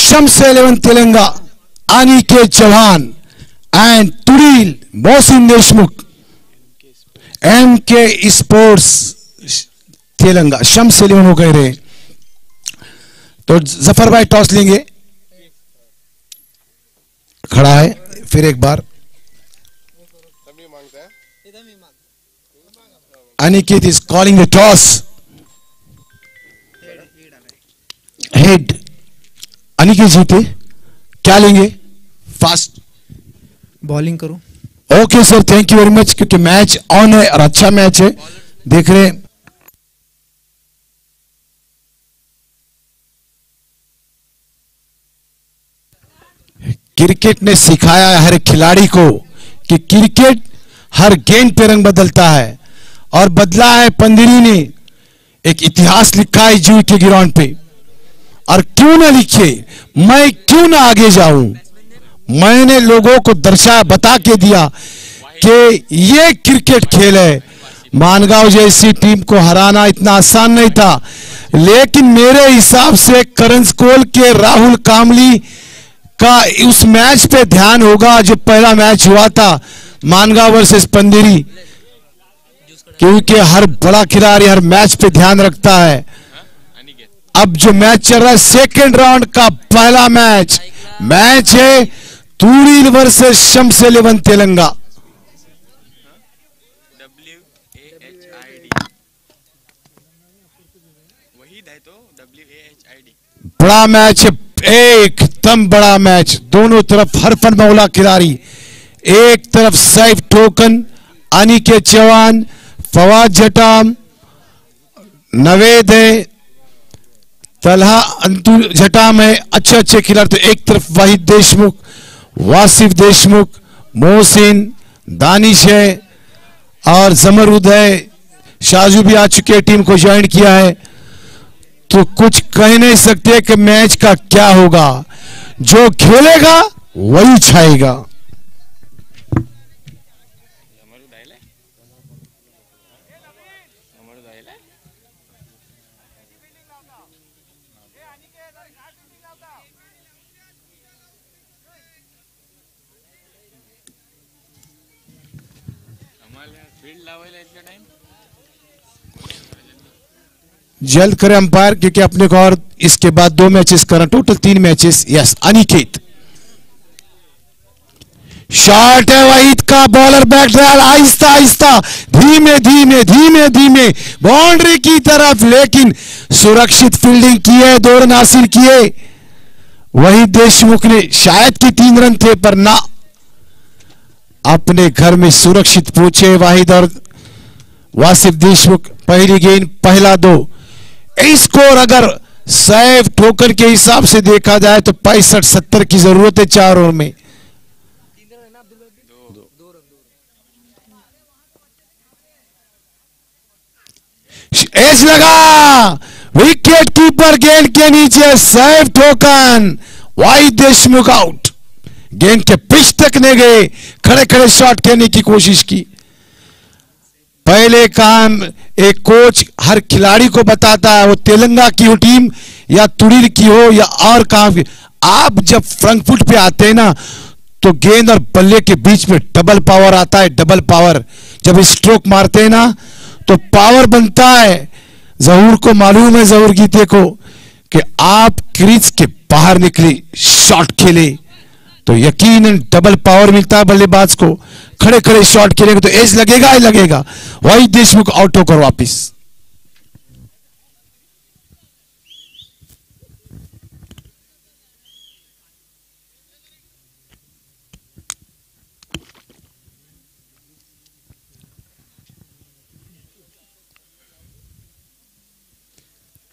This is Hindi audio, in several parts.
शम्स 11 तेलंगा अनिकेत चौहान एंड तुरील मोहसिन देशमुख MK स्पोर्ट्स तेलंगा शम्स 11 हो कह रहे। तो जफर भाई टॉस लेंगे, खड़ा है फिर एक बार Aniket is calling the toss. Head Aniket जीते, क्या लेंगे? फास्ट बॉलिंग करूं? Okay sir, thank you very much, क्योंकि मैच ऑन है और अच्छा मैच है, देख रहे हैं। क्रिकेट ने सिखाया है हर खिलाड़ी को कि क्रिकेट हर गेंद पे रंग बदलता है, और बदला है पंदिरी ने, एक इतिहास लिखा है जूही के ग्राउंड पे। और क्यों ना लिखे, मैं क्यों ना आगे जाऊं, मैंने लोगों को दर्शा बता के दिया कि ये क्रिकेट खेल है। मानगांव जैसी टीम को हराना इतना आसान नहीं था, लेकिन मेरे हिसाब से करंज कोल के राहुल कामली का उस मैच पे ध्यान होगा जो पहला मैच हुआ था मानगांव वर्सेस पंदिरी, क्योंकि हर बड़ा खिलाड़ी हर मैच पे ध्यान रखता है। अब जो मैच चल रहा है सेकेंड राउंड का पहला मैच है तुरील वर्सेस शम्स 11 तेलंगा। बड़ा मैच है, एकदम बड़ा मैच, दोनों तरफ हर फनमौला खिलाड़ी, एक तरफ सैफ ठोकन, अनिकेत चौहान, फवाद जटाम, नवेद है, तलहा अंतु जटाम है, अच्छे अच्छे खिलाड़ी। तो एक तरफ वाहिद देशमुख, वासिफ देशमुख, मोहसिन, दानिश है और जमरुद है, शाजू भी आ चुके, टीम को ज्वाइन किया है। तो कुछ कह नहीं सकते कि मैच का क्या होगा, जो खेलेगा वही छाएगा। जल्द करें अंपायर, क्योंकि अपने को और इसके बाद 2 मैचेस करना, total 3 matches. Yes, Aniket shot है वहीद का, bowler back drive, Aahista Aahista, धीमे धीमे धीमे धीमे बाउंड्री की तरफ, लेकिन सुरक्षित फील्डिंग की है, 2 रन हासिल किए। वहीद देशमुख ने शायद कि 3 रन थे, पर ना, अपने घर में सुरक्षित पहुंचे वाहिद और वासिफ देशमुख। पहली गेंद पहला 2, स्कोर अगर सैफ ठोकर के हिसाब से देखा जाए तो 65-70 की जरूरत है 4 ओवर में। एज लगा, विकेट कीपर गेंद के नीचे, सैफ ठोकन, वाहिद देशमुख आउट। गेंद के पिच तक नहीं गए, खड़े खड़े शॉट खेलने की कोशिश की। पहले काम एक कोच हर खिलाड़ी को बताता है, वो तेलंगा की हो टीम या तुरील की हो या और कहां की, आप जब फ्रंट फुट पे आते हैं ना, तो गेंद और बल्ले के बीच में डबल पावर आता है, डबल पावर। जब स्ट्रोक मारते हैं ना तो पावर बनता है। जहूर को मालूम है, जहूर गीते को, कि आप क्रीज के बाहर निकले, शॉट खेले तो यकीनन डबल पावर मिलता है बल्लेबाज को। खड़े खड़े शॉट खेलेंगे तो एज लगेगा ही लगेगा। वही देशमुख आउट होकर वापिस।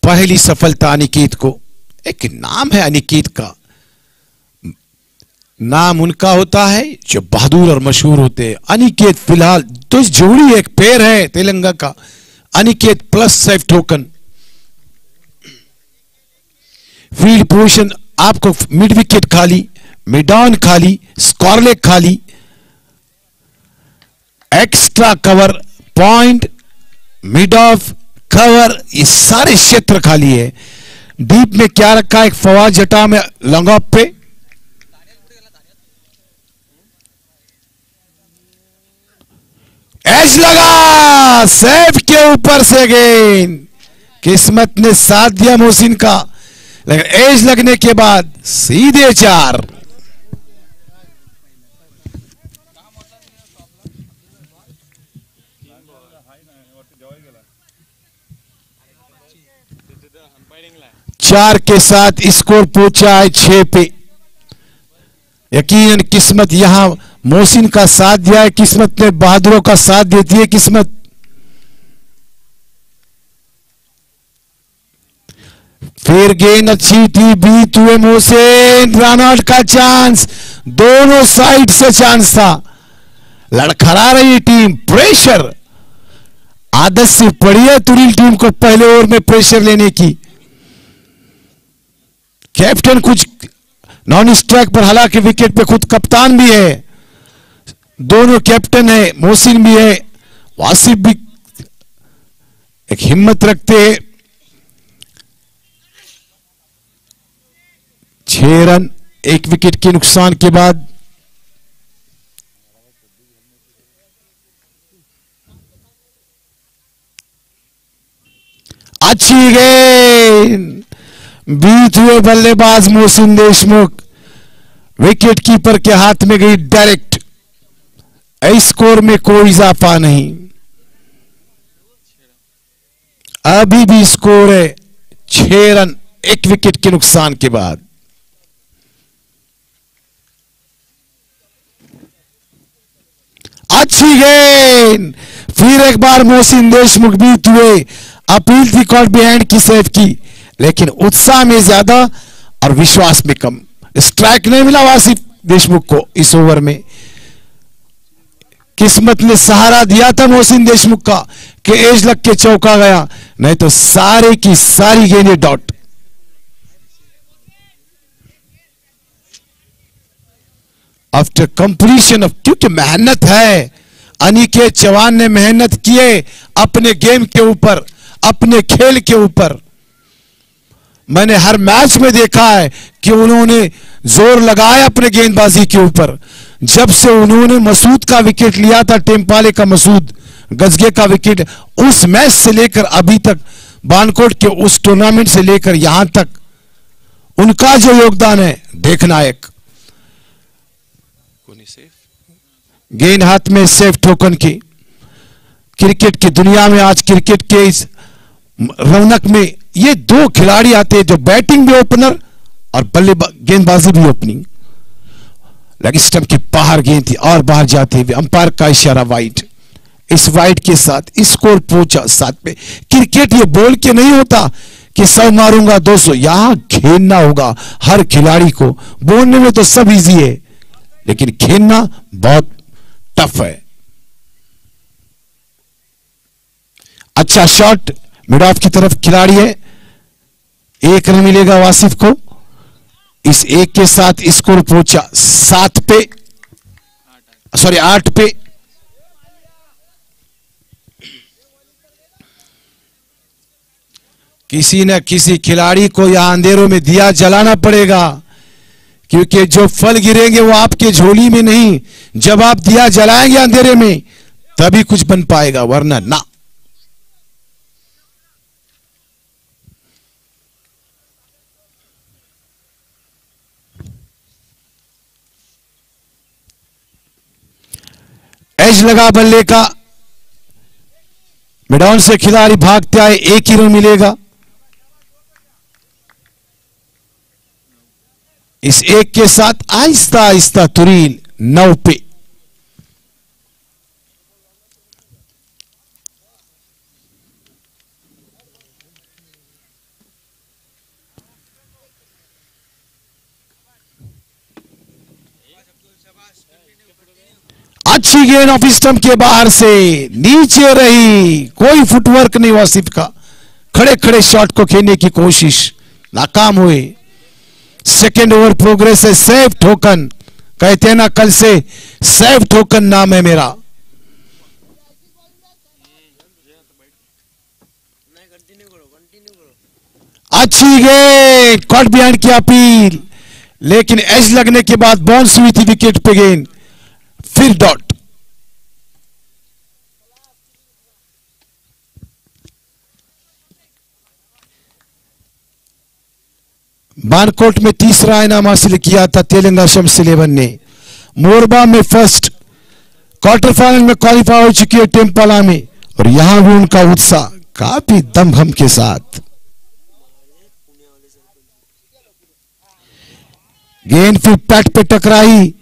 पहली सफलता अनिकेत को। एक नाम है अनिकेत का, नाम उनका होता है जो बहादुर और मशहूर होते हैं। अनिकेत फिलहाल तो जोड़ी एक पेयर है तेलंगा का, अनिकेत प्लस सैफ ठोकन। फील्ड पोजीशन आपको मिड विकेट खाली, मिड ऑन खाली, स्कॉरलेग खाली, extra cover point, mid off cover, ये सारे क्षेत्र खाली है। डीप में क्या रखा है? एक फवाद जटा में लॉन्ग ऑफ पे एज लगा, सेफ के ऊपर से गेंद। किस्मत ने साथ दिया मोहसिन का, लेकिन एज लगने के बाद सीधे 4। चार के साथ स्कोर पहुंचा है 6 पे। यकीनन किस्मत यहां मोहसिन का साथ दिया है, किस्मत ने बहादुरों का साथ देती है किस्मत। फिर गेंद अच्छी थी, बीत हुए मोहसिन, रन आउट का चांस, दोनों साइड से चांस था। लड़खड़ा रही टीम, प्रेशर आदत से पड़ी है तुरील टीम को पहले ओवर में प्रेशर लेने की। कैप्टन कुछ नॉन स्ट्राइक पर, हालांकि विकेट पे खुद कप्तान भी है, दोनों कैप्टन है, मोहसिन भी है, वासिफ भी एक हिम्मत रखते हैं। 6 रन 1 विकेट के नुकसान के बाद। अच्छी गेंद, बीत हुए बल्लेबाज मोहसिन देशमुख, विकेट कीपर के हाथ में गई डायरेक्ट। स्कोर में कोई इजाफा नहीं, अभी भी स्कोर है 6 रन 1 विकेट के नुकसान के बाद। अच्छी गेंद, फिर एक बार मोहसिन देशमुख, बीत हुए, अपील थी कॉट बिहाइंड की सेफ की, लेकिन उत्साह में ज्यादा और विश्वास में कम। स्ट्राइक नहीं मिला वासिफ देशमुख को इस ओवर में। किस्मत ने सहारा दिया था मोहसिन देशमुख का कि एज लग के चौका गया, नहीं तो सारे की सारी गेंदें डॉट। आफ्टर कंप्लीशन ऑफ, क्योंकि मेहनत है, अनिकेत चौहान ने मेहनत किए अपने गेम के ऊपर, अपने खेल के ऊपर। मैंने हर मैच में देखा है कि उन्होंने जोर लगाया अपने गेंदबाजी के ऊपर। जब से उन्होंने मसूद का विकेट लिया था, टेम्पाले का मसूद गजगे का विकेट, उस मैच से लेकर अभी तक, बानकोट के उस टूर्नामेंट से लेकर यहां तक, उनका जो योगदान है देखना एक। गेंद हाथ में सेफ टोकन की। क्रिकेट की दुनिया में आज, क्रिकेट के इस रौनक में, ये 2 खिलाड़ी आते हैं जो बैटिंग भी ओपनर और गेंदबाजी भी ओपनिंग। लेग स्टंप के बाहर गेंद थी और बाहर जाते हुए अंपायर का इशारा वाइड। इस वाइड के साथ स्कोर पहुंचा 7 पे। क्रिकेट ये बोल के नहीं होता कि 100 मारूंगा 200, यहां खेलना होगा हर खिलाड़ी को। बोलने में तो सब इजी है, लेकिन खेलना बहुत टफ है। अच्छा शॉट मिड ऑफ की तरफ खिलाड़ी है, 1 रन मिलेगा वासिफ को। इस 1 के साथ स्कोर पहुंचा 7 पे, सॉरी 8 पे। किसी न किसी खिलाड़ी को यहां अंधेरों में दिया जलाना पड़ेगा, क्योंकि जो फल गिरेंगे वो आपके झोली में नहीं, जब आप दिया जलाएंगे अंधेरे में तभी कुछ बन पाएगा, वरना ना। एज लगा बल्ले का, मिडॉन से खिलाड़ी भागते आए, 1 ही रन मिलेगा। इस 1 के साथ आहिस्ता आहिस्ता तुरील 9 पे। अच्छी गेंद ऑफ स्टंप के बाहर से नीचे रही, कोई फुटवर्क नहीं वासिफ का। खड़े खड़े शॉट को खेलने की कोशिश, नाकाम हुए। सेकेंड ओवर प्रोग्रेस है, सेफ टोकन कहते हैं ना, कल से सेफ टोकन नाम है मेरा। अच्छी गेंद, कॉट बिहाइंड की अपील, लेकिन एज लगने के बाद बाउंस हुई थी विकेट पे गेंद, फिर डॉट। बानकोट में तीसरा इनाम हासिल किया था तेलंगाना शम्स 11 ने। मोरबा में फर्स्ट क्वार्टर फाइनल में क्वालिफाई हो चुकी है टेम्पाला में, और यहां भी उनका उत्साह काफी दमखम के साथ। गेंद फिर पैट पे टकराई,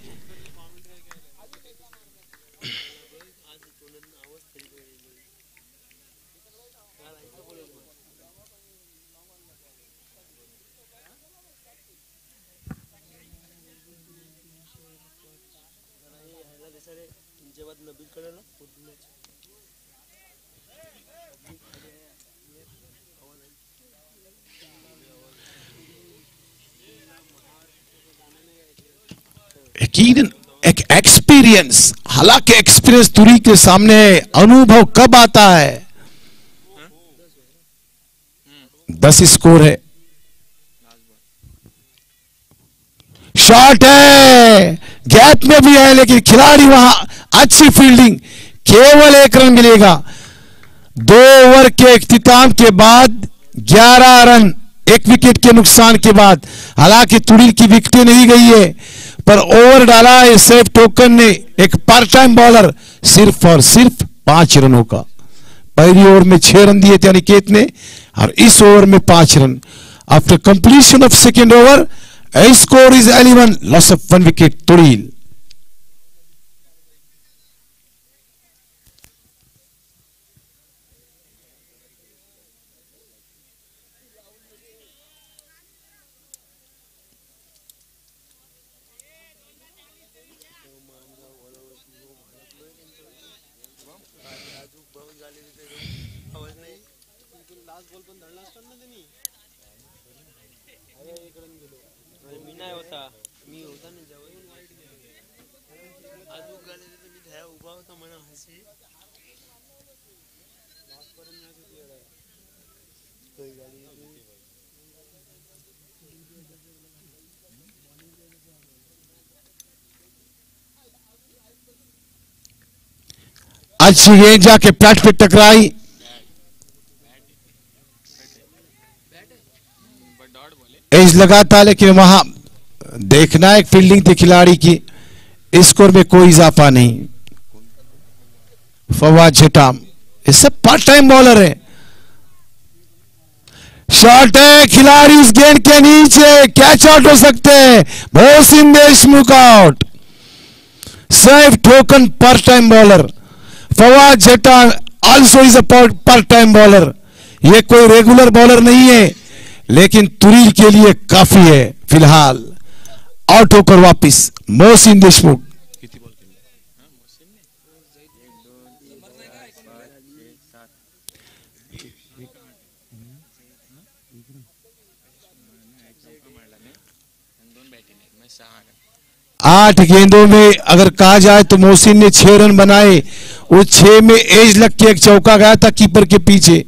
यकीनन एक एक्सपीरियंस, हालांकि एक्सपीरियंस तुरी के सामने अनुभव कब आता है। 10 स्कोर है, शॉट है, गैप में भी है, लेकिन खिलाड़ी वहां अच्छी फील्डिंग, केवल 1 रन मिलेगा। 2 ओवर के इख्तिताम के बाद 11 रन, 1 विकेट के नुकसान के बाद। हालांकि तुड़ील की विकेटें नहीं गई है, पर ओवर डाला है सेफ टोकन ने, एक पार्ट टाइम बॉलर, सिर्फ और सिर्फ 5 रनों का। पहली ओवर में 6 रन दिए थे अनिकेत ने, और इस ओवर में 5 run. After completion of second over, score is 11, loss of 1 wicket तुड़ील। अच्छी गेंद जाके पैट पे टकराई, एज लगा था, लेकिन वहां देखना एक फील्डिंग थी खिलाड़ी की। स्कोर में कोई इजाफा नहीं। फवाद झटाम, ये सब पार्ट टाइम बॉलर है। शॉट है, खिलाड़ी इस गेंद के नीचे, कैच आउट हो सकते हैं। मोहसिन देशमुख आउट। सेफ टोकन पार्ट टाइम बॉलर फवाद झटाम also is a part time bowler. ये कोई रेगुलर बॉलर नहीं है, लेकिन तुरील के लिए काफी है। फिलहाल आउट होकर वापिस मोहसिन देशमुख। आठ गेंदों में अगर कहा जाए तो मोहसिन ने 6 रन बनाए। वो 6 में एज लग के एक चौका गया था कीपर के पीछे,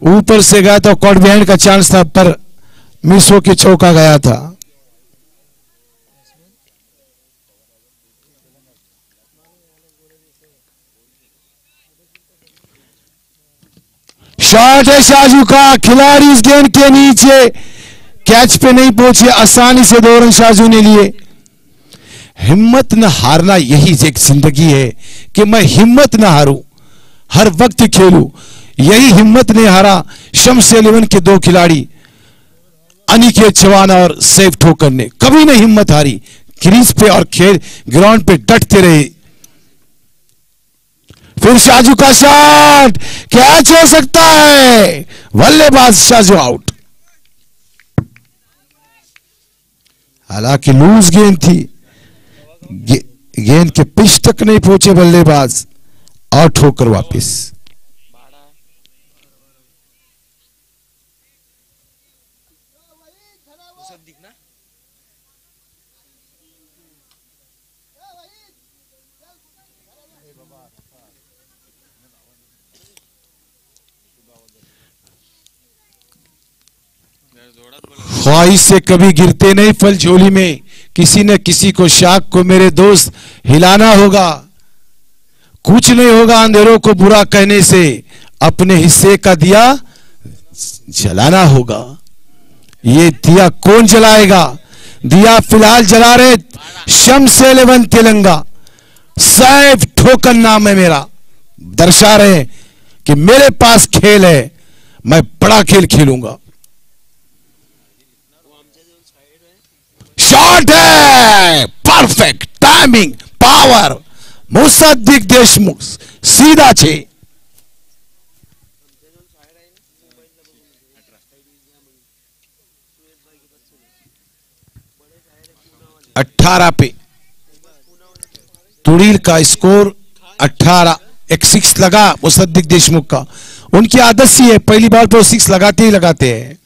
ऊपर से गया था, कॉट बिहाइंड का चांस था, पर मिस होके चौका गया था। शॉट है शाजू का, खिलाड़ी इस गेंद के नीचे, कैच पे नहीं पहुंचे, आसानी से 2 रन शाजू ने लिए। हिम्मत न हारना, यही एक जिंदगी है कि मैं हिम्मत न हारूं, हर वक्त खेलूं। यही हिम्मत ने हारा शम्स 11 के 2 खिलाड़ी अनिकेत चौहान और सेफ ठोकर ने, कभी नहीं हिम्मत हारी। क्रीज पे और खेल ग्राउंड पे डटते रहे। फिर शाजू का शॉट, कैच हो सकता है, बल्लेबाज शाजू आउट। हालांकि लूज गेंद थी, गेंद के पिच तक नहीं पहुंचे बल्लेबाज, आउट होकर वापस। ख्वाहिश से कभी गिरते नहीं फल झोली में, किसी न किसी को शाख को मेरे दोस्त हिलाना होगा। कुछ नहीं होगा अंधेरों को बुरा कहने से, अपने हिस्से का दिया जलाना होगा। ये दिया कौन जलाएगा? दिया फिलहाल जला रहे शमस-ए-11 तेलंगा, सैफ ठोकन नाम है मेरा। दर्शा रहे कि मेरे पास खेल है, मैं बड़ा खेल खेलूंगा। शॉट है, perfect timing, power, Mossadegh Deshmukh सीधा छे। अठारह पे तुड़ील का स्कोर 18। एक 6 लगा मुसद्दिक देशमुख का। उनकी आदत सी है, पहली बार तो 6 लगाते ही लगाते हैं।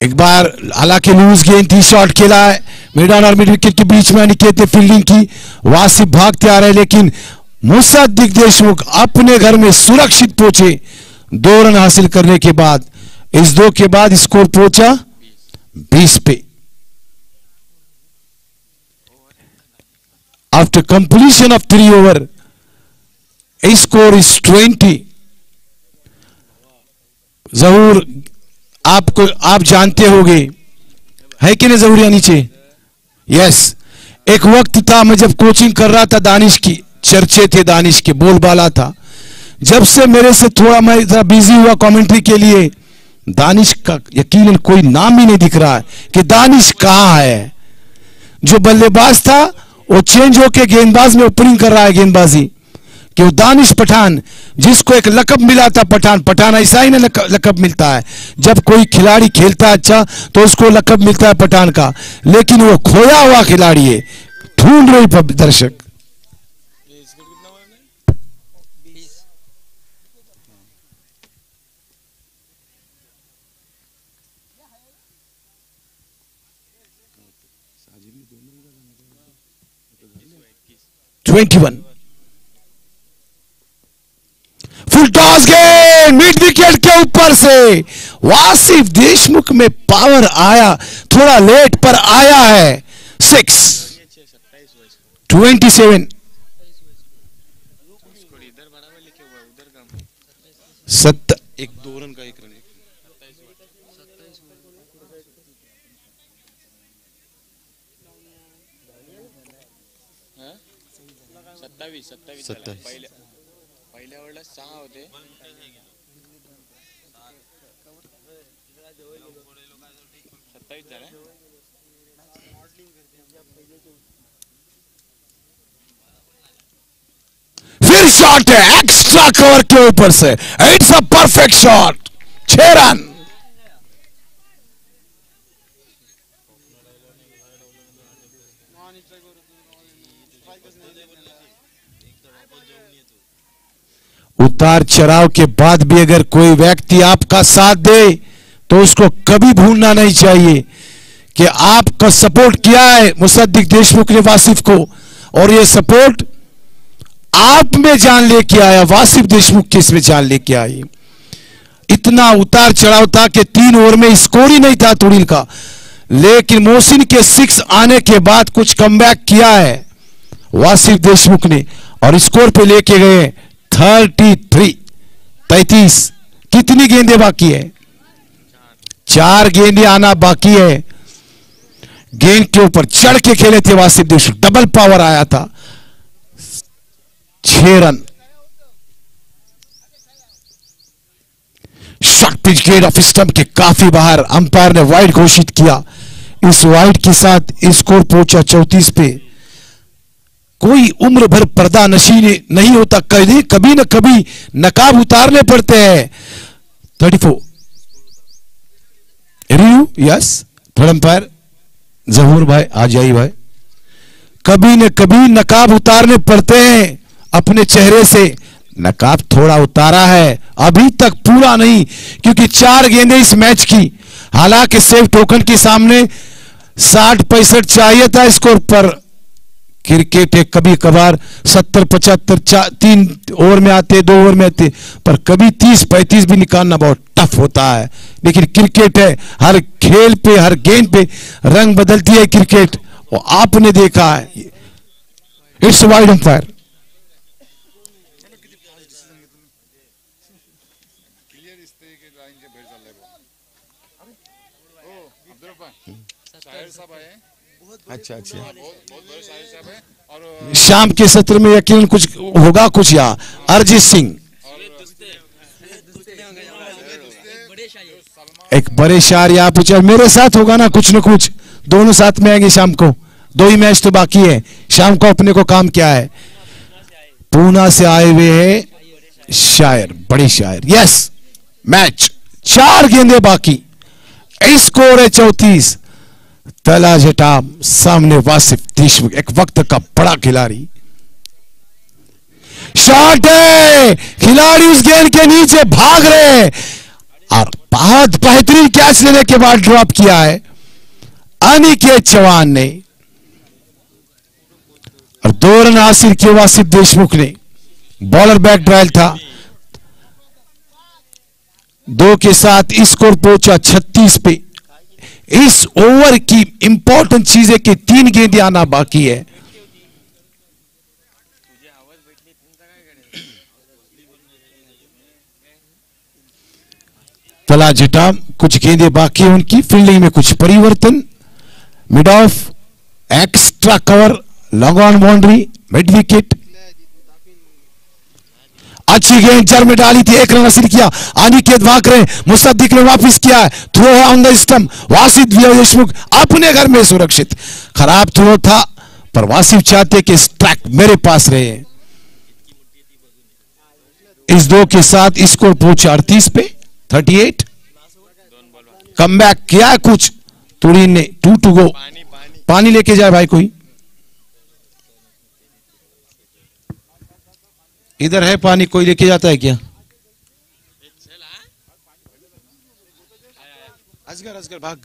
एक बार हालांकि लूज गेंद थी, शॉट खेला है मिडन और मिड विकेट के बीच में, अनिकेत ने फील्डिंग की, वासिफ भागते आ रहे, लेकिन मुसद्दिक देशमुख अपने घर में सुरक्षित पहुंचे 2 रन हासिल करने के बाद। इस 2 के बाद स्कोर पहुंचा 20 पे। After completion of 3 over score is 20। जहूर आपको आप जानते होंगे, है कि नहीं जहूरिया नीचे? यस। एक वक्त था मैं जब कोचिंग कर रहा था, दानिश की चर्चे थे, दानिश के बोलबाला था। जब से मेरे से थोड़ा मैं जरा बिजी हुआ कमेंट्री के लिए, दानिश का यकीनन कोई नाम ही नहीं दिख रहा है कि दानिश कहां है। जो बल्लेबाज था वो चेंज होके गेंदबाज में ओपनिंग कर रहा है गेंदबाजी, कि वो दानिश पठान, जिसको एक लकब मिला था पठान ऐसा ही ना लकब मिलता है। जब कोई खिलाड़ी खेलता है अच्छा तो उसको लकब मिलता है पठान का, लेकिन वो खोया हुआ खिलाड़ी है, ढूंढ रहे दर्शक। फुल टॉस गेंद मिड विकेट के ऊपर से वासिफ देशमुख में पावर आया, थोड़ा लेट पर आया है। 6 27 एक 2 रन का 1 रन 27 पहिल्या ओव्हरला 6 होते. फिर शॉट है एक्स्ट्रा कवर के ऊपर से, it's a perfect shot, 6 run. उतार चढ़ाव के बाद भी अगर कोई व्यक्ति आपका साथ दे तो उसको कभी भूलना नहीं चाहिए कि आपका सपोर्ट किया है मुसद्दिक देशमुख ने वासिफ को, और ये सपोर्ट आप में जान लेके आया, वासिफ देशमुख के इसमें जान लेके आई। इतना उतार चढ़ाव था कि 3 ओवर में स्कोर ही नहीं था तुड़ील का, लेकिन मोहसिन के 6 आने के बाद कुछ कमबैक किया है वासिफ देशमुख ने और स्कोर पे लेके गए 33। कितनी गेंदें बाकी है? 4 गेंदें आना बाकी है। गेंद के ऊपर चढ़ के खेले थे वासिफ देशमुख, डबल पावर आया था, 6 रन। शॉट पिच गेंद ऑफ स्टंप के काफी बाहर, अंपायर ने वाइड घोषित किया। इस वाइड के साथ स्कोर पहुंचा 34 पे। कोई उम्र भर पर्दा नशी नहीं होता, कभी न कभी नकाब उतारने पड़ते हैं। 34 रिव्यू, यस थर्ड अंपायर जहूर भाई आ जाइए भाई। कभी न कभी नकाब उतारने पड़ते हैं, अपने चेहरे से नकाब थोड़ा उतारा है, अभी तक पूरा नहीं, क्योंकि 4 गेंदें इस मैच की। हालांकि सेफ टोकन के सामने 60-65 चाहिए था स्कोर पर, क्रिकेट है, कभी कभार 70-75 3 ओवर में आते, 2 ओवर में आते, पर कभी 30-35 भी निकालना बहुत टफ होता है। लेकिन क्रिकेट है, हर खेल पे, हर गेंद पे रंग बदलती है क्रिकेट, और आपने देखा है। It's wide umpire. अच्छा अच्छा, शाम के सत्र में यकीनन कुछ होगा, कुछ यहाँ अरिजीत सिंह, एक बड़े शायर यहाँ पूछा, मेरे साथ होगा ना कुछ न कुछ, दोनों साथ में आएंगे शाम को, 2 ही मैच तो बाकी है शाम को, अपने को काम क्या है। पूना से आए हुए हैं शायर, बड़े शायर। यस, मैच 4 गेंदे बाकी, स्कोर है 34। तला जटाम सामने वासिफ देशमुख, एक वक्त का बड़ा खिलाड़ी। शॉट है, खिलाड़ी उस गेंद के नीचे भाग रहे और बहुत बेहतरीन कैच लेने के बाद ड्रॉप किया है अनिकेत चौहान ने, और 2 रन हासिल किए वासिफ देशमुख ने। बॉलर बैक ड्राइल था, 2 के साथ स्कोर पहुंचा 36 पे। इस ओवर की इंपॉर्टेंट चीज है कि 3 गेंदें आना बाकी है। तला जटा कुछ गेंदें बाकी है उनकी, फील्डिंग में कुछ परिवर्तन, mid of, extra cover, long on boundary, mid wicket. अच्छी गेंद जड़ में डाली थी, 1 रन हासिल किया। अनिकेत भाग रहे, मुसद्दिक ने वापस किया है, थ्रो है on the stump, Wasif Deshmukh अपने घर में सुरक्षित। खराब थ्रो था, पर वासिफ चाहते कि स्ट्राइक मेरे पास रहे। इस 2 के साथ स्कोर पहुंचा 38 पे, 38। कमबैक किया है कुछ तुरीन ने, 2 to go। पानी लेके जाए भाई कोई, इधर है पानी, कोई लेके जाता है क्या? असगर असगर भाग।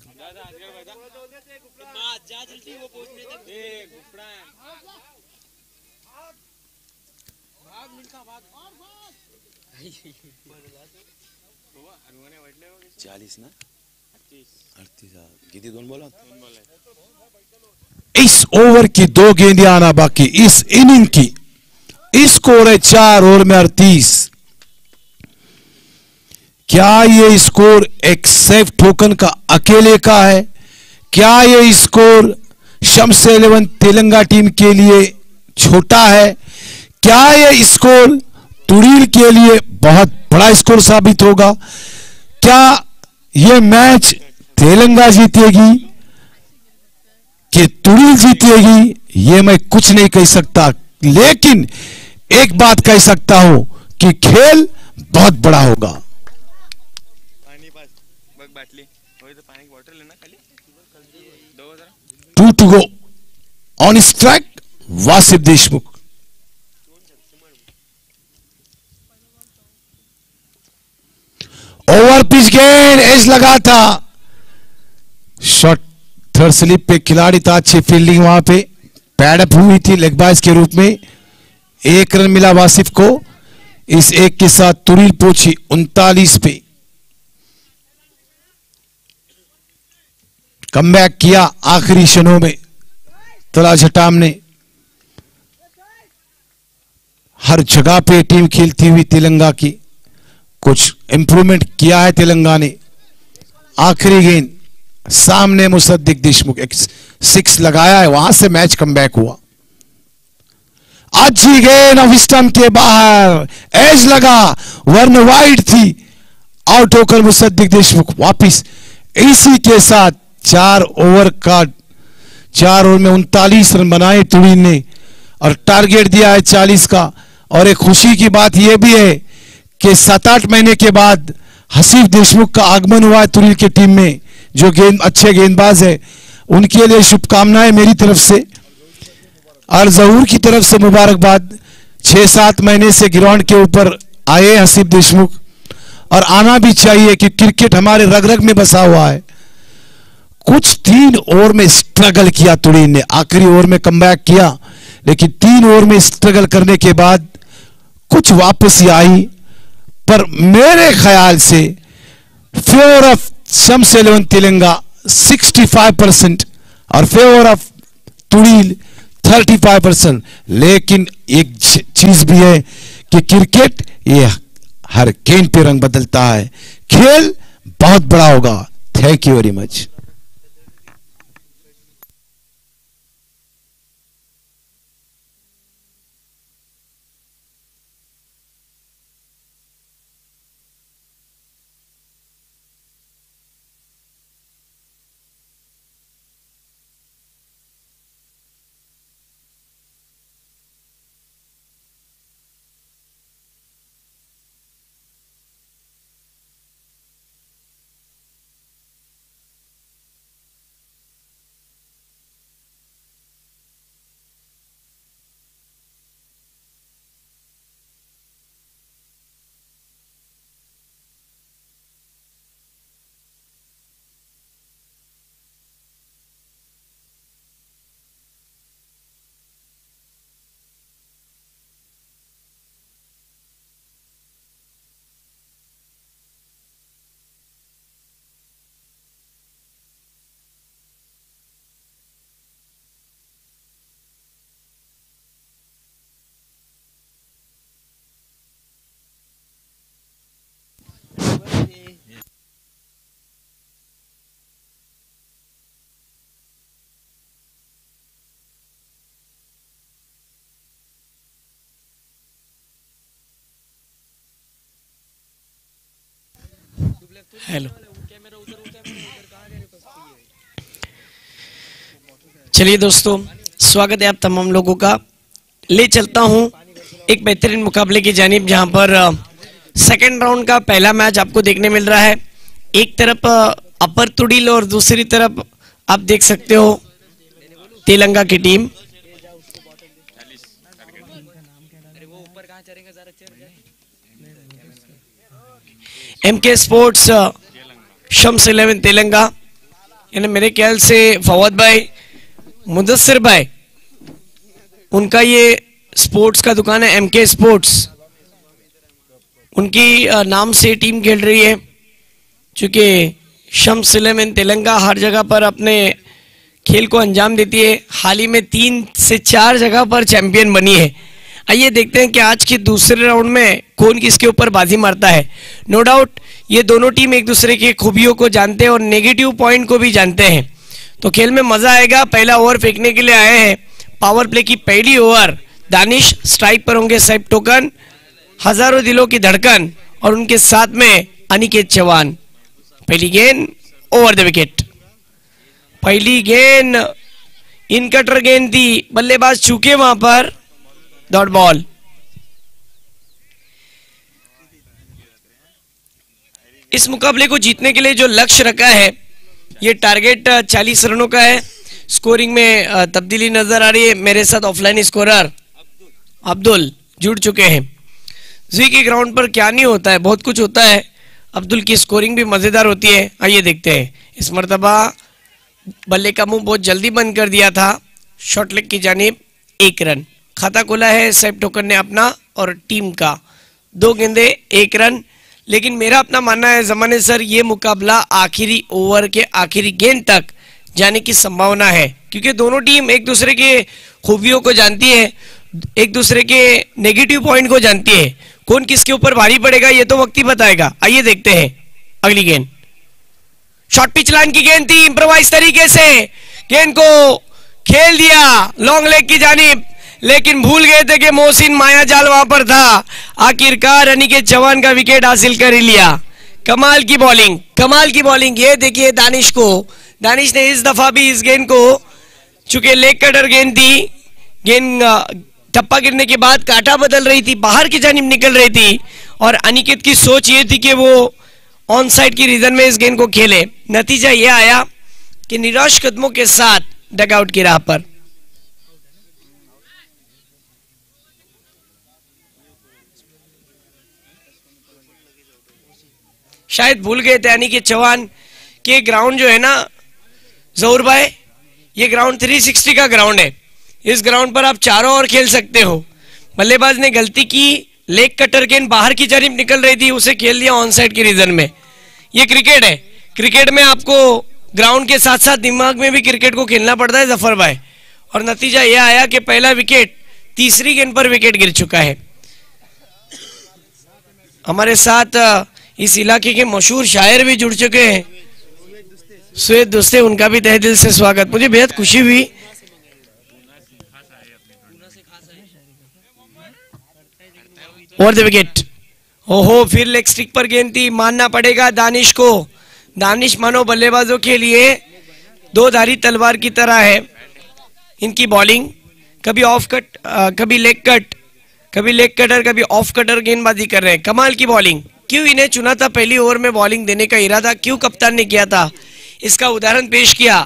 इस ओवर की 2 गेंदें आना बाकी, इस इनिंग की। स्कोर है 4 ओवर में 38। क्या ये स्कोर एक सेफ टोकन का अकेले का है? क्या ये स्कोर शम्स 11 तेलंगाना टीम के लिए छोटा है? क्या ये स्कोर तुरील के लिए बहुत बड़ा स्कोर साबित होगा? क्या ये मैच तेलंगाना जीतेगी कि तुरील जीतेगी? ये मैं कुछ नहीं कह सकता, लेकिन एक बात कह सकता हूं कि खेल बहुत बड़ा होगा। पानी पास बग बाटली, वही तो पानी की बोतल लेना खाली, 2 to go। On strike Wasif Deshmukh. Over pitch गेंद, एज लगा था, शॉट थर्ड स्लिप पे खिलाड़ी था, अच्छी फील्डिंग वहां पे पैड अप हुई थी लेग बाइज के रूप में। 1 रन मिला वासिफ को। इस 1 के साथ तुरील पहुंची 39 पे। कमबैक किया आखिरी क्षणों में तला झटाम ने। हर जगह पे टीम खेलती हुई तेलंगाना की, कुछ इंप्रूवमेंट किया है तेलंगाना ने। आखिरी गेंद सामने मुसद्दिक देशमुख, एक 6 लगाया है, वहां से मैच कमबैक हुआ। अच्छी गेंद ऑफ स्टंप के बाहर, एज लगा, वरन वाइड थी, आउट होकर मुसद्दिक देशमुख वापिस। इसी के साथ 4 ओवर में 39 रन बनाए तुरीन ने और टारगेट दिया है 40 का। और एक खुशी की बात यह भी है कि 7-8 महीने के बाद हसीफ देशमुख का आगमन हुआ है तुरील की टीम में, जो अच्छे गेंदबाज है। उनके लिए शुभकामनाएं मेरी तरफ से और जहूर की तरफ से मुबारकबाद। 6-7 महीने से ग्राउंड के ऊपर आए हसीफ देशमुख, और आना भी चाहिए कि क्रिकेट हमारे रग रग में बसा हुआ है। कुछ 3 ओवर में स्ट्रगल किया तुरीन ने, आखिरी ओवर में कमबैक किया, लेकिन 3 ओवर में स्ट्रगल करने के बाद कुछ वापसी आई, पर मेरे ख्याल से फेवर ऑफ शम्स 11 तेलंगा 65% और फेवर ऑफ तुड़ील 35%। लेकिन एक चीज भी है कि क्रिकेट ये हर गेंद पे रंग बदलता है, खेल बहुत बड़ा होगा। Thank you very much. Hello, चलिए दोस्तों, स्वागत है आप तमाम लोगों का। ले चलता हूं एक बेहतरीन मुकाबले की जानिब, जहां पर सेकंड राउंड का पहला मैच आपको देखने मिल रहा है। एक तरफ अपर तुड़ील और दूसरी तरफ आप देख सकते हो तेलंगा की टीम। एमके स्पोर्ट्स शम्स 11 तेलंगा, यानी मेरे ख्याल से फवाद भाई, मुदस्सिर भाई, उनका ये स्पोर्ट्स का दुकान है एमके स्पोर्ट्स, उनकी नाम से टीम खेल रही है। चूंकि शम्स 11 तेलंगा हर जगह पर अपने खेल को अंजाम देती है, हाल ही में 3 से 4 जगह पर चैंपियन बनी है। आइए देखते हैं कि आज के दूसरे राउंड में कौन किसके ऊपर बाजी मारता है। नो डाउट ये दोनों टीम एक दूसरे की खूबियों को जानते हैं और नेगेटिव पॉइंट को भी जानते हैं, तो खेल में मजा आएगा। पहला ओवर फेंकने के लिए आए हैं। पावर प्ले की पहली ओवर, दानिश स्ट्राइक पर होंगे, सैफ टोकन, हजारों दिलों की धड़कन और उनके साथ में अनिकेत चौहान। पहली गेंद ओवर द विकेट। पहली गेंद इन कटर गेंद थी, बल्लेबाज चूके वहां पर, डॉट बॉल। इस मुकाबले को जीतने के लिए जो लक्ष्य रखा है, ये टारगेट 40 रनों का है। स्कोरिंग में तब्दीली नजर आ रही है। मेरे साथ ऑफलाइन स्कोरर अब्दुल जुड़ चुके हैं। जी के ग्राउंड पर क्या नहीं होता है, बहुत कुछ होता है। अब्दुल की स्कोरिंग भी मजेदार होती है। आइए देखते हैं। इस मर्तबा बल्ले का मुंह बहुत जल्दी बंद कर दिया था। शॉर्ट लेग की जानिब 1 रन खाता खोला है सैफ टोकन ने अपना और टीम का। 2 गेंदे 1 रन। लेकिन मेरा अपना मानना है जमाने सर, ये मुकाबला आखिरी ओवर के आखिरी गेंद तक जाने की संभावना है, क्योंकि दोनों टीम एक दूसरे के खूबियों को जानती है, एक दूसरे के नेगेटिव पॉइंट को जानती है। कौन किसके ऊपर भारी पड़ेगा ये तो वक्त ही बताएगा। आइए देखते हैं अगली गेंद। शॉर्ट पिच लाइन की गेंद थी, इंप्रोवाइज तरीके से गेंद को खेल दिया लॉन्ग लेग की जानिब, लेकिन भूल गए थे कि मोहसिन मायाजाल वहां पर था। आखिरकार अनिकेत चौहान का विकेट हासिल कर ही लिया। कमाल की बॉलिंग, कमाल की बॉलिंग। ये देखिए दानिश को, दानिश ने इस दफा भी इस गेंद को, चूंकि लेग कटर गेंद थी, गेंद टप्पा गिरने के बाद काटा बदल रही थी, बाहर की जानिब निकल रही थी, और अनिकेत की सोच ये थी कि वो ऑन साइड की रीजन में इस गेंद को खेले। नतीजा यह आया कि निराश कदमों के साथ डगआउट की राह पर। शायद भूल गए थे अनिकेत चौहान के ग्राउंड जो है ना जहूर भाई, ये ग्राउंड 360 का ग्राउंड है। इस ग्राउंड पर आप चारों ओर खेल सकते हो। बल्लेबाज ने गलती की, लेग कटर गेंद बाहर की जानिब निकल रही थी, उसे खेल दिया ऑन साइड के रीजन में। ये क्रिकेट है, क्रिकेट में आपको ग्राउंड के साथ साथ दिमाग में भी क्रिकेट को खेलना पड़ता है जफर भाई। और नतीजा यह आया कि पहला विकेट, तीसरी गेंद पर विकेट गिर चुका है। हमारे साथ इस इलाके के मशहूर शायर भी जुड़ चुके हैं, सुएद दोस्ते, उनका भी तहे दिल से स्वागत। मुझे बेहद खुशी हुई। और द विकेट, ओहो, फिर लेग स्टिक पर गेंद थी, मानना पड़ेगा दानिश को। दानिश मानो बल्लेबाजों के लिए दो धारी तलवार की तरह है। इनकी बॉलिंग कभी ऑफ कट, कभी लेग कट, कभी लेग कटर, कभी ऑफ कटर गेंदबाजी कर रहे हैं। कमाल की बॉलिंग। क्यों इन्हें चुना था पहली ओवर में बॉलिंग देने का इरादा, क्यों कप्तान ने किया था, इसका उदाहरण पेश किया।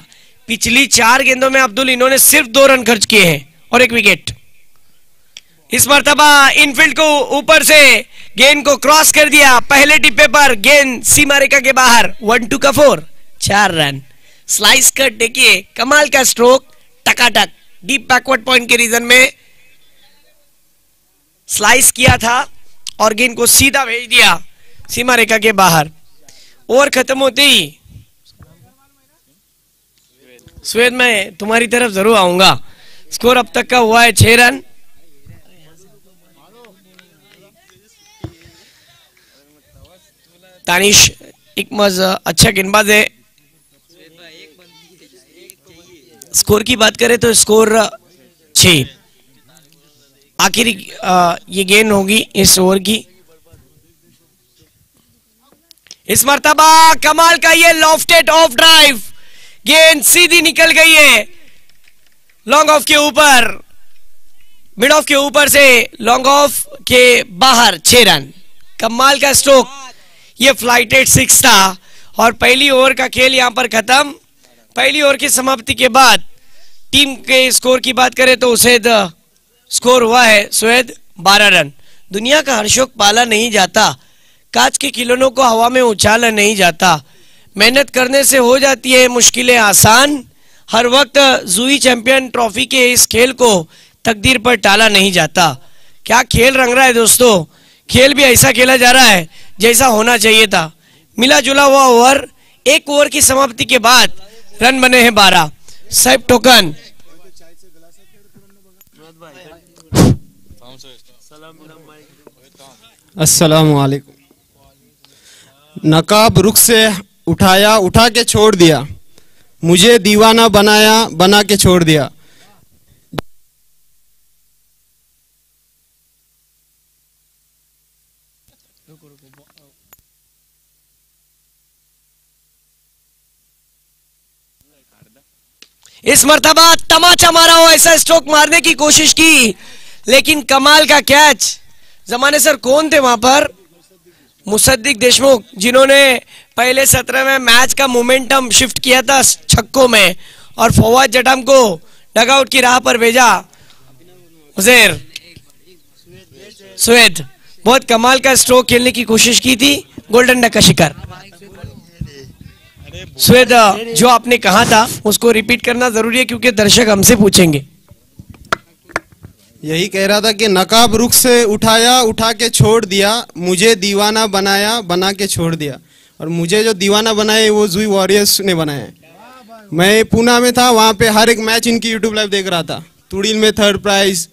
पिछली 4 गेंदों में अब्दुल इन्होंने सिर्फ 2 रन खर्च किए हैं और 1 विकेट। इस मर्तबा इनफील्ड को ऊपर से गेंद को क्रॉस कर दिया, पहले टिप्पे पर गेंद सीमा रेखा के बाहर। 1-2 का 4, 4 रन। स्लाइस कट देखिए, कमाल का स्ट्रोक, टकाटक डीप बैकवर्ड पॉइंट के रीजन में स्लाइस किया था और गेंद को सीधा भेज दिया सीमा रेखा के बाहर। ओवर खत्म होते ही सुएद, मैं तुम्हारी तरफ जरूर आऊंगा। स्कोर अब तक का हुआ है 6 रन। तानिश एक अच्छा गेंदबाज है। स्कोर की बात करें तो स्कोर 6। आखिरी ये गेंद होगी इस ओवर की। इस मर्तबा कमाल का ये लॉफ्टेड ऑफ ड्राइव, गेंद सीधी निकल गई है लॉन्ग ऑफ के ऊपर, मिड ऑफ के ऊपर से लॉन्ग ऑफ के बाहर। 6 रन, कमाल का स्ट्रोक। ये फ्लाइटेड 6 था और पहली ओवर का खेल यहां पर खत्म। पहली ओवर की समाप्ति के बाद टीम के स्कोर की बात करें तो उसे स्कोर हुआ है सुएद 12 रन। दुनिया का हर शौक पाला नहीं जाता, कांच के खिलौनों को हवा में उछाला नहीं जाता। मेहनत करने से हो जाती है मुश्किलें आसान। हर वक्त जूही चैंपियन ट्रॉफी के इस खेल को तकदीर पर टाला नहीं जाता। क्या खेल रंग रहा है दोस्तों, खेल भी ऐसा खेला जा रहा है जैसा होना चाहिए था। मिला जुला हुआ ओवर, 1 ओवर की समाप्ति के बाद रन बने हैं 12। साइब टोकन अस्सलामु अलैकुम। नकाब रुख से उठाया, उठा के छोड़ दिया, मुझे दीवाना बनाया, बना के छोड़ दिया। इस मर्तबा तमाचा मारा हो, ऐसा स्ट्रोक मारने की कोशिश की, लेकिन कमाल का कैच। जमाने सर कौन थे वहां पर? मुसद्दिक देशमुख, जिन्होंने पहले 17 में मैच का मोमेंटम शिफ्ट किया था छक्कों में और फवाद जटाम को डगआउट की राह पर भेजा। उजैर सुएद बहुत कमाल का स्ट्रोक खेलने की कोशिश की थी, गोल्डन डक का शिकार। सुएद, जो आपने कहा था उसको रिपीट करना जरूरी है क्योंकि दर्शक हमसे पूछेंगे। यही कह रहा था कि नकाब रुख से उठाया, उठा के छोड़ दिया, मुझे दीवाना बनाया, बना के छोड़ दिया। और मुझे जो दीवाना बनाया वो जूही वॉरियर्स ने बनाया है। मैं पूना में था, वहाँ पे हर एक मैच इनकी यूट्यूब लाइव देख रहा था। तुड़ील में 3rd प्राइज,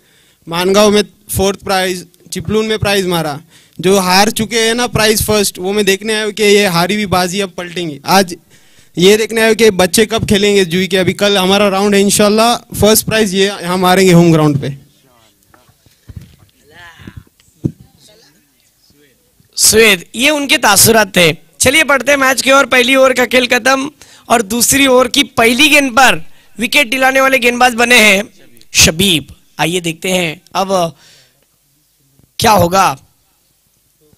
मानगांव में 4th प्राइज, चिपलून में प्राइज मारा। जो हार चुके हैं ना प्राइज फर्स्ट, वो मैं देखने आया कि ये हारी भी बाजी अब पलटेंगी। आज ये देखने आया कि बच्चे कब खेलेंगे जूही के। अभी कल हमारा राउंड है, इंशाल्लाह फर्स्ट प्राइज ये यहाँ मारेंगे होम ग्राउंड पे। सुएद, ये उनके तासुरात थे। चलिए बढ़ते हैं मैच की ओर। पहली ओवर का खेल खत्म और दूसरी ओवर की पहली गेंद पर विकेट दिलाने वाले गेंदबाज बने हैं शबीब। आइए देखते हैं अब क्या होगा।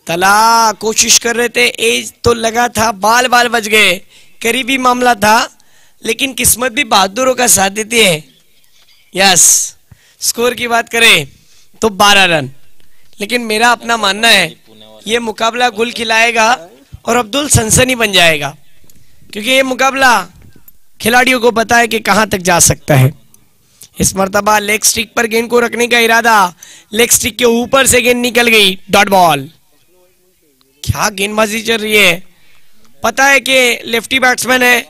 तला कोशिश कर रहे थे, एज तो लगा था, बाल बाल बच गए, करीबी मामला था, लेकिन किस्मत भी बहादुरों का साथ देती है। यस, स्कोर की बात करें तो 12 रन। लेकिन मेरा अपना मानना है ये मुकाबला गुल खिलाएगा और अब्दुल सनसनी बन जाएगा, क्योंकि ये मुकाबला खिलाड़ियों को पता है कि कहां तक जा सकता है। इस मर्तबा लेग स्टिक पर गेंद को रखने का इरादा, लेग स्टिक के ऊपर से गेंद निकल गई, डॉट बॉल। क्या गेंदबाजी चल रही है। पता है कि लेफ्टी बैट्समैन है,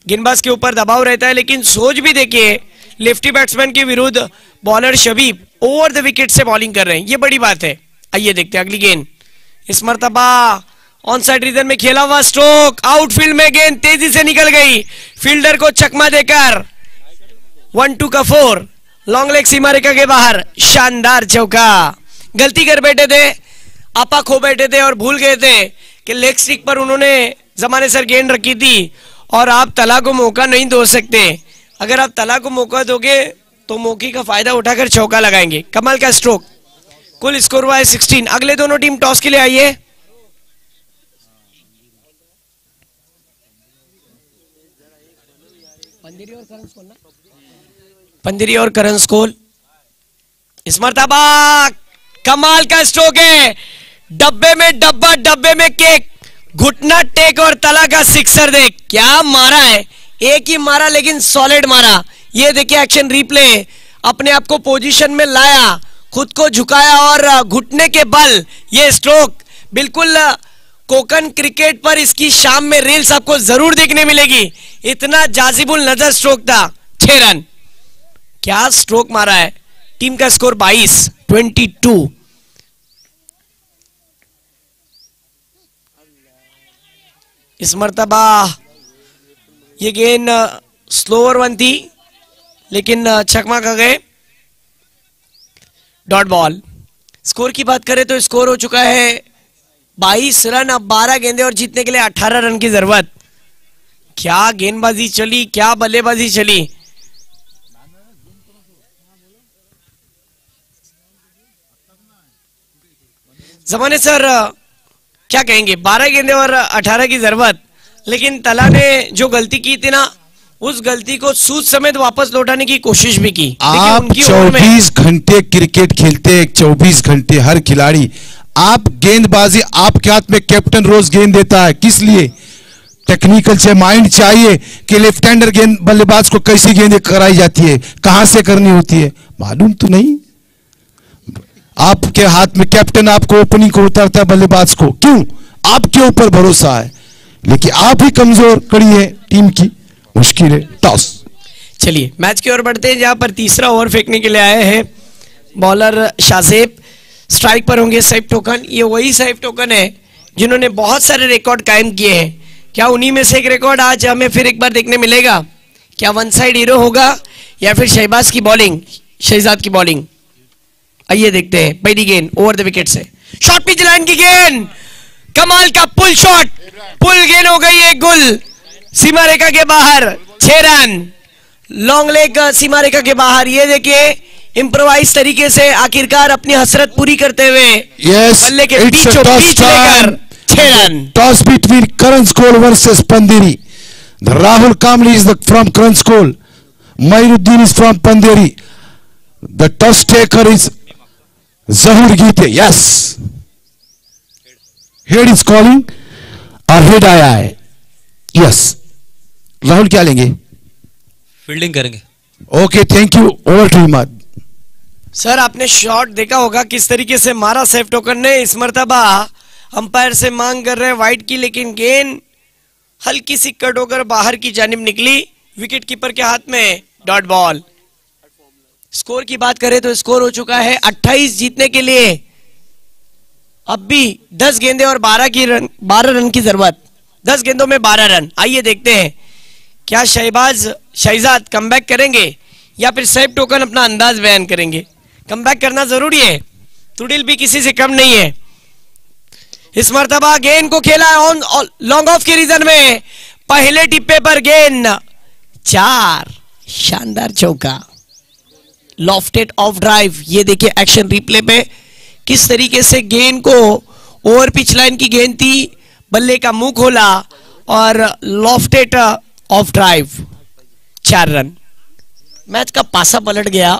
गेंदबाज के ऊपर दबाव रहता है, लेकिन सोच भी देखिए, लेफ्टी बैट्समैन के विरुद्ध bowler Shabib over the wicket से बॉलिंग कर रहे हैं, ये बड़ी बात है। आइए देखते हैं अगली गेंद। इस मर्तबा ऑन साइड रीजन में खेला हुआ स्ट्रोक, आउटफील्ड में गेंद तेजी से निकल गई, फील्डर को चकमा देकर 1-2 का 4, लॉन्ग लेग सीमा रेखा के बाहर, शानदार चौका। गलती कर बैठे थे, आपा खो बैठे थे और भूल गए थे कि लेग स्टिक पर उन्होंने जमाने सर गेंद रखी थी और आप तला को मौका नहीं दो सकते। अगर आप तला को मौका दोगे तो मौके का फायदा उठाकर चौका लगाएंगे। कमाल का स्ट्रोक। कुल स्कोर हुआ है 16। अगले दोनों टीम टॉस के लिए आइए। पंदिरी और करण स्कोल। इस मर्तबा कमाल का स्ट्रोक है, डब्बे में डब्बा, डब्बे में केक, घुटना टेक और तला का सिक्सर। देख क्या मारा है, एक ही मारा लेकिन सॉलिड मारा। ये देखिए एक्शन रिप्ले, अपने आप को पोजीशन में लाया, खुद को झुकाया और घुटने के बल ये स्ट्रोक। बिल्कुल कोकन क्रिकेट पर इसकी शाम में रील्स आपको जरूर देखने मिलेगी, इतना जाजिबुल नजर स्ट्रोक था। 6 रन, क्या स्ट्रोक मारा है। टीम का स्कोर 22-22। इस मर्तबा ये गेंद स्लोअर वन थी लेकिन छक्का खा गए, डॉट बॉल। स्कोर की बात करें तो स्कोर हो चुका है 22 रन। अब 12 गेंदे और जीतने के लिए 18 रन की जरूरत। क्या गेंदबाजी चली, क्या बल्लेबाजी चली। जमाने सर क्या कहेंगे, 12 गेंदे और 18 की जरूरत, लेकिन तला ने जो गलती की थी ना, उस गलती को सूद समेत वापस लौटाने की कोशिश भी की। आप 24 घंटे क्रिकेट खेलते हैं, 24 घंटे हर खिलाड़ी। आप गेंदबाजी आपके हाथ में कैप्टन रोज गेंद देता है, किस लिए? टेक्निकल से माइंड चाहिए कि लेफ्ट हैंडर गेंद बल्लेबाज को कैसी गेंदें कराई जाती है, कहां से करनी होती है, मालूम तो नहीं। आपके हाथ में कैप्टन आपको ओपनिंग को उतारता है बल्लेबाज को, क्यों? आपके ऊपर भरोसा है, लेकिन आप ही कमजोर कड़ी है टीम की, मुश्किल है। टॉस। चलिए मैच की ओर बढ़ते हैं, जहां पर तीसरा ओवर फेंकने के लिए आए हैं बॉलर शाजेब। स्ट्राइक पर होंगे सैफ टोकन। ये वही सैफ टोकन है जिन्होंने बहुत सारे रिकॉर्ड कायम किए हैं। क्या उन्हीं में से एक रिकॉर्ड आज हमें फिर एक बार देखने मिलेगा? क्या वन साइड हीरो होगा या फिर शहबाज की बॉलिंग, शहजाद की बॉलिंग? आइए देखते हैं। पहली गेंद ओवर द विकेट से, शॉर्ट पिच लाइन की गेंद, कमाल का पुल शॉट, पुल गेंद हो गई एक गुल, सीमा रेखा के बाहर। 6 रन, लॉन्ग लेग सीमा रेखा के बाहर। ये देखिए इम्प्रोवाइज तरीके से आखिरकार अपनी हसरत पूरी करते हुए बल्ले के बीचों बीच लेकर 6 रन। टॉस बिटवीन करण स्कोल versus Panderi. Rahul Kamli is from Karan स्कोल, Mairuddin is from Panderi. The toss taker is Zahoor Geete. Yes, head is calling और हेड आया है। यस, राहुल क्या लेंगे? फील्डिंग करेंगे। Okay, thank you. Over to Himad. Sir आपने शॉट देखा होगा किस तरीके से मारा सैफ टोकन ने। इस मर्तबा अंपायर से मांग कर रहे वाइड की, लेकिन गेंद हल्की सी कट होकर बाहर की जानिब निकली, विकेट कीपर के हाथ में, डॉट बॉल। स्कोर की बात करें तो स्कोर हो चुका है 28 जीतने के लिए। अब भी 10 गेंदे और 12 रन की जरूरत। 10 गेंदों में 12 रन। आइए देखते हैं क्या शहजाद कमबैक करेंगे या फिर सैफ टोकन अपना अंदाज बयान करेंगे। कमबैक करना जरूरी है, तुडिल भी किसी से कम नहीं है। इस मर्तबा गेंद को खेला ऑन लॉन्ग ऑफ के रीजन में, पहले टिप्पे पर गेंद 4, शानदार चौका, लॉफ्टेड ऑफ ड्राइव। ये देखिए एक्शन रिप्ले पे किस तरीके से गेंद को, ओवर पिच लाइन की गेंद थी, बल्ले का मुंह खोला और lofted of drive. 4 run. Match का पासा पलट गया।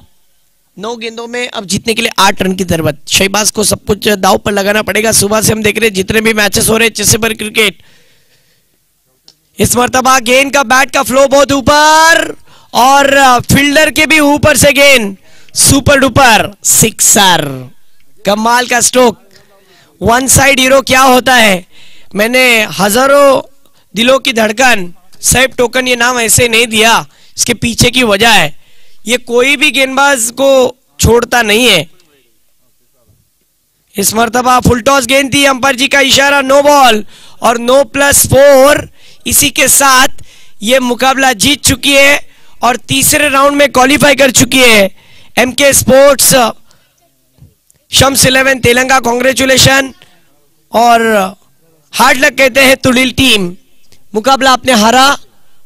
9 गेंदों में अब जीतने के लिए 8 रन की जरूरत। शहबाज को सब कुछ दाव पर लगाना पड़ेगा। सुबह से हम देख रहे हैं जितने भी मैचेस हो रहे हैं चेसे पर क्रिकेट, इस मर्तबा गेंद का बैट का फ्लो बहुत ऊपर और फील्डर के भी ऊपर से गेंद, सुपर डुपर सिक्सर। कमाल का स्ट्रोक। वन साइड हीरो क्या होता है, मैंने हजारों दिलों की धड़कन सैफ टोकन ये नाम ऐसे नहीं दिया, इसके पीछे की वजह है ये कोई भी गेंदबाज को छोड़ता नहीं है। इस मर्तबा फुल टॉस गेंद थी, अंपायर जी का इशारा नो बॉल और नो +4। इसी के साथ ये मुकाबला जीत चुकी है और तीसरे राउंड में क्वालिफाई कर चुकी है। एमके स्पोर्ट्स शम्स 11 तेलंगा, कांग्रेचुलेशन और हार्ड लक कहते हैं तुड़िल टीम। मुकाबला आपने हारा,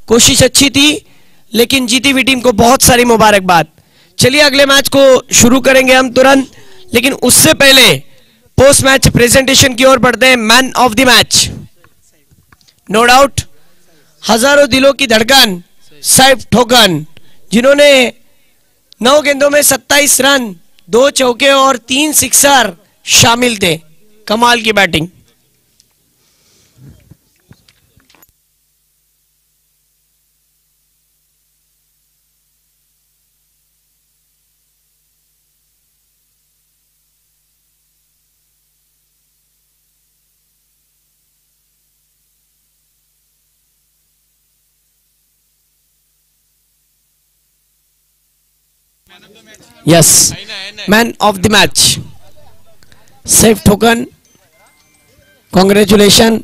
कोशिश अच्छी थी लेकिन जीती हुई टीम को बहुत सारी मुबारकबाद। चलिए अगले मैच को शुरू करेंगे हम तुरंत, लेकिन उससे पहले पोस्ट मैच प्रेजेंटेशन की ओर बढ़ते हैं। Man of the match no doubt हजारों दिलों की धड़कन सैफ टोकन, जिन्होंने 9 गेंदों में 27 रन, 2 चौके और 3 सिक्सर शामिल थे। कमाल की batting. Yes, man of the match Saif token, congratulation.